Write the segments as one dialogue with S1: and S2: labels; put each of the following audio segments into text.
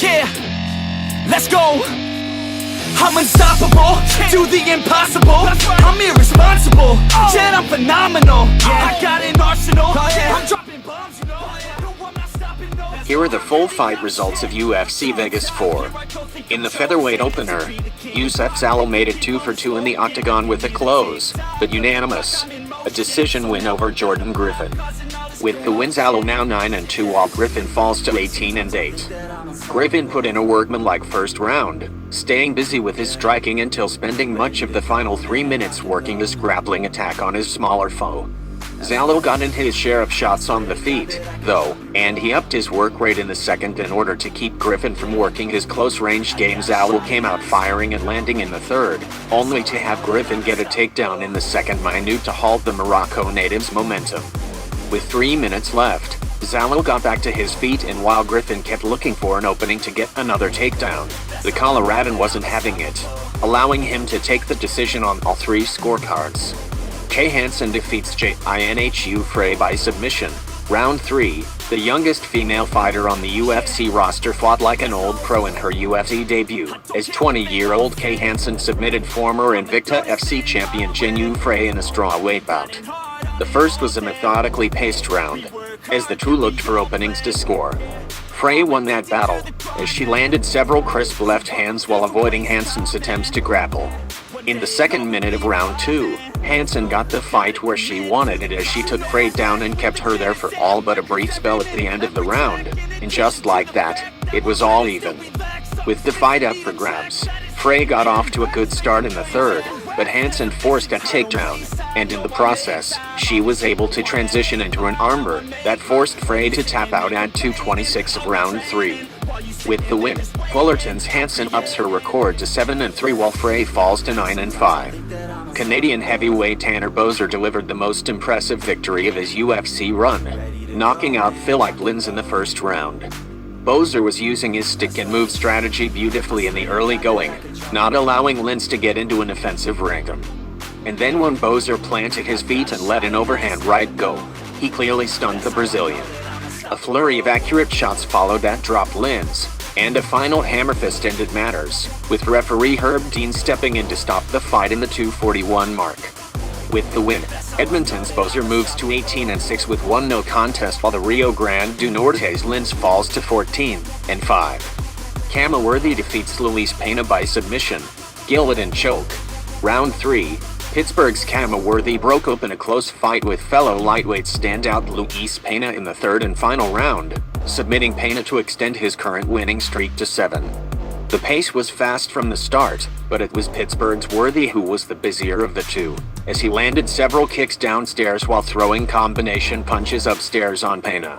S1: Yeah, let's go. I'm unstoppable, do the impossible. I'm irresponsible, yet I'm phenomenal. I got an arsenal, I'm dropping bombs, you know. No, I'm not stopping, no.
S2: Here are the full fight results of UFC Vegas 4. In the featherweight opener, Youssef Zalal made it 2 for 2 in the octagon with a close, but unanimous, a decision win over Jordan Griffin. With the win, Zalal now 9-2 while Griffin falls to 18-8. Griffin put in a workmanlike first round, staying busy with his striking until spending much of the final 3 minutes working his grappling attack on his smaller foe. Zalal got into his share of shots on the feet, though, and he upped his work rate in the second in order to keep Griffin from working his close-range game. Zalal came out firing and landing in the third, only to have Griffin get a takedown in the second minute to halt the Morocco native's momentum. With 3 minutes left, Zalal got back to his feet, and while Griffin kept looking for an opening to get another takedown, the Coloradan wasn't having it, allowing him to take the decision on all 3 scorecards. Hansen defeats Jinh Frey by submission. Round 3, the youngest female fighter on the UFC roster fought like an old pro in her UFC debut, as 20-year-old Hansen submitted former Invicta FC champion Jinh Frey in a strawweight bout. The first was a methodically paced round, as the two looked for openings to score. Frey won that battle, as she landed several crisp left hands while avoiding Hansen's attempts to grapple. In the second minute of round 2, Hansen got the fight where she wanted it, as she took Frey down and kept her there for all but a brief spell at the end of the round, and just like that, it was all even. With the fight up for grabs, Frey got off to a good start in the third, but Hansen forced a takedown, and in the process, she was able to transition into an armbar that forced Frey to tap out at 2:26 of round 3. With the win, Fullerton's Hansen ups her record to 7-3 while Frey falls to 9-5. Canadian heavyweight Tanner Boser delivered the most impressive victory of his UFC run, knocking out Phillipe in the first round. Boser was using his stick and move strategy beautifully in the early going, not allowing Lins to get into an offensive rhythm. And then when Boser planted his feet and let an overhand right go, he clearly stunned the Brazilian. A flurry of accurate shots followed that dropped Lins, and a final hammer fist ended matters, with referee Herb Dean stepping in to stop the fight in the 2:41 mark. With the win, Edmonton's Boser moves to 18-6 with 1 no contest, while the Rio Grande do Norte's Lins falls to 14-5. Khama Worthy defeats Luis Pena by submission, Gall choke. Round 3, Pittsburgh's Khama Worthy broke open a close fight with fellow lightweight standout Luis Pena in the third and final round, submitting Pena to extend his current winning streak to 7. The pace was fast from the start, but it was Pittsburgh's Worthy who was the busier of the two, as he landed several kicks downstairs while throwing combination punches upstairs on Pena.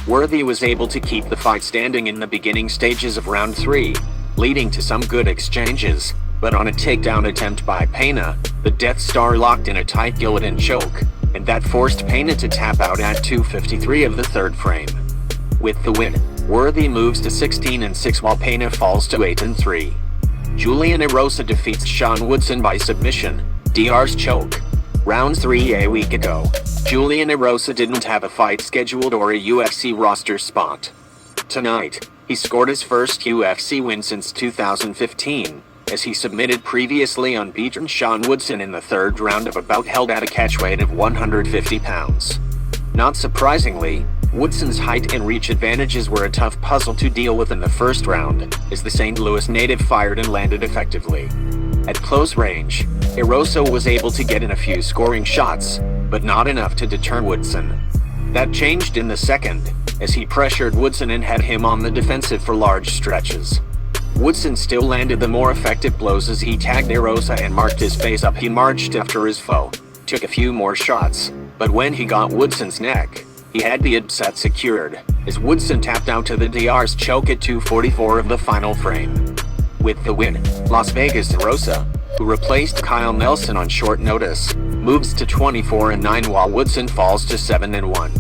S2: Worthy was able to keep the fight standing in the beginning stages of round 3, leading to some good exchanges, but on a takedown attempt by Pena, the Death Star locked in a tight Gall choke, and that forced Pena to tap out at 2:53 of the third frame. With the win, Worthy moves to 16-6 while Pena falls to 8-3. Julian Erosa defeats Woodson by submission, DR's choke. Round 3 a week ago, Julian Erosa didn't have a fight scheduled or a UFC roster spot. Tonight, he scored his first UFC win since 2015, as he submitted previously unbeaten Woodson in the third round of a bout held at a catchweight of 150 pounds. Not surprisingly, Woodson's height and reach advantages were a tough puzzle to deal with in the first round, as the St. Louis native fired and landed effectively. At close range, Erosa was able to get in a few scoring shots, but not enough to deter Woodson. That changed in the second, as he pressured Woodson and had him on the defensive for large stretches. Woodson still landed the more effective blows as he tagged Erosa and marked his face up. He marched after his foe, took a few more shots, but when he got Woodson's neck, he had the upset secured, as Woodson tapped out to the DR's choke at 2:44 of the final frame. With the win, Las Vegas' Erosa, who replaced Kyle Nelson on short notice, moves to 24-9 while Woodson falls to 7-1.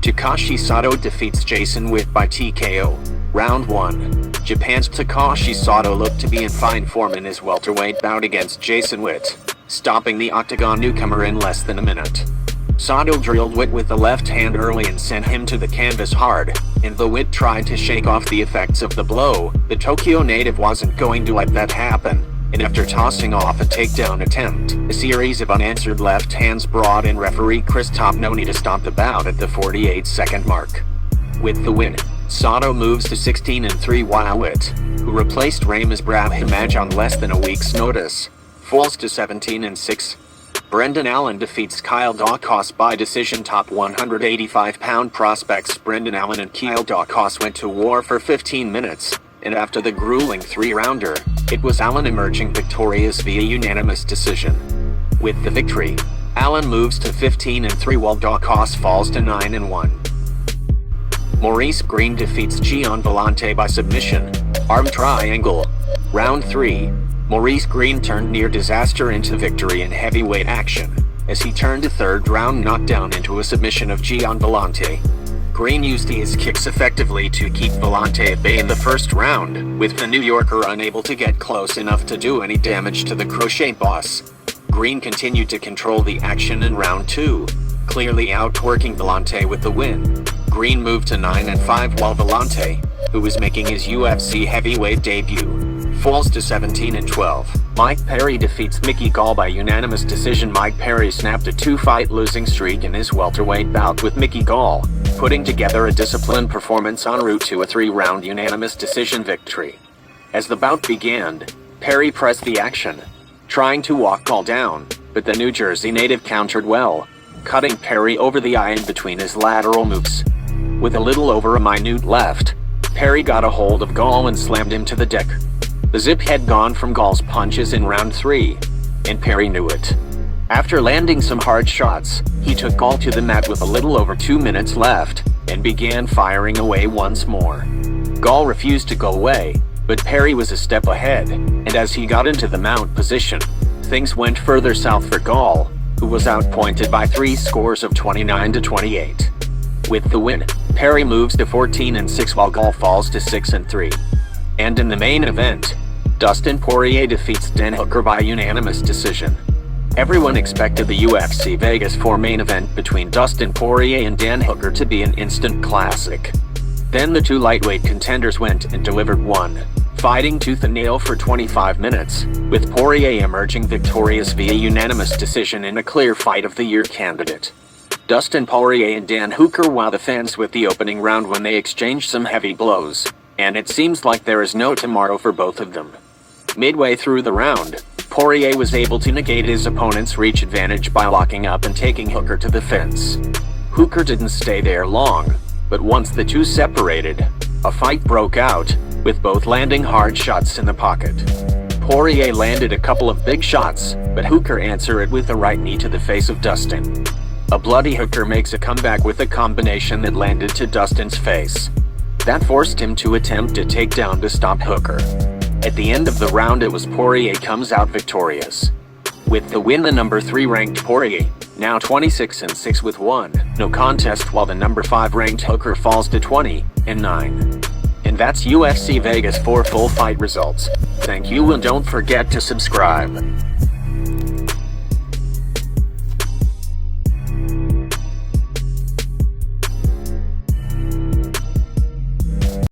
S2: Takashi Sato defeats Jason Witt by TKO. Round 1. Japan's Takashi Sato looked to be in fine form in his welterweight bout against Jason Witt, stopping the octagon newcomer in less than a minute. Sato drilled Witt with the left hand early and sent him to the canvas hard, and though Witt tried to shake off the effects of the blow, the Tokyo native wasn't going to let that happen, and after tossing off a takedown attempt, a series of unanswered left hands brought in referee Chris Topnoni to stop the bout at the 48-second mark. With the win, Sato moves to 16-3 while Witt, who replaced Ramis Brahimaj on less than a week's notice, falls to 17-6. Brendan Allen defeats Kyle Daukaus by decision. Top 185-pound prospects Brendan Allen and Kyle Daukaus went to war for 15 minutes, and after the grueling 3-rounder, it was Allen emerging victorious via unanimous decision. With the victory, Allen moves to 15-3 while Daukaus falls to 9-1. Maurice Greene defeats Gian Villante by submission, arm triangle. Round 3. Maurice Greene turned near disaster into victory in heavyweight action, as he turned a third-round knockdown into a submission of Gian Villante. Greene used his kicks effectively to keep Villante at bay in the first round, with the New Yorker unable to get close enough to do any damage to the crochet boss. Greene continued to control the action in round 2, clearly outworking Villante with the win. Greene moved to 9-5 while Villante, who was making his UFC heavyweight debut, falls to 17-12. Mike Perry defeats Mickey Gall by unanimous decision. Mike Perry snapped a 2-fight losing streak in his welterweight bout with Mickey Gall, putting together a disciplined performance en route to a 3-round unanimous decision victory. As the bout began, Perry pressed the action, trying to walk Gall down, but the New Jersey native countered well, cutting Perry over the eye in between his lateral moves. With a little over a minute left, Perry got a hold of Gall and slammed him to the deck. The zip had gone from Gall's punches in round 3, and Perry knew it. After landing some hard shots, he took Gall to the mat with a little over 2 minutes left, and began firing away once more. Gall refused to go away, but Perry was a step ahead, and as he got into the mount position, things went further south for Gall, who was outpointed by 3 scores of 29-28. With the win, Perry moves to 14-6 while Gall falls to 6-3. And in the main event, Dustin Poirier defeats Dan Hooker by unanimous decision. Everyone expected the UFC Vegas 4 main event between Dustin Poirier and Dan Hooker to be an instant classic. Then the 2 lightweight contenders went and delivered one, fighting tooth and nail for 25 minutes, with Poirier emerging victorious via unanimous decision in a clear fight of the year candidate. Dustin Poirier and Dan Hooker wowed the fans with the opening round when they exchanged some heavy blows, and it seems like there is no tomorrow for both of them. Midway through the round, Poirier was able to negate his opponent's reach advantage by locking up and taking Hooker to the fence. Hooker didn't stay there long, but once the two separated, a fight broke out, with both landing hard shots in the pocket. Poirier landed a couple of big shots, but Hooker answered it with a right knee to the face of Dustin. A bloody Hooker makes a comeback with a combination that landed to Dustin's face. That forced him to attempt a takedown to stop Hooker. At the end of the round, it was Poirier comes out victorious. With the win, the number 3 ranked Poirier, now 26-6 with 1 no contest, while the number 5 ranked Hooker falls to 20-9. And that's UFC Vegas 4 full fight results. Thank you, and don't forget to subscribe.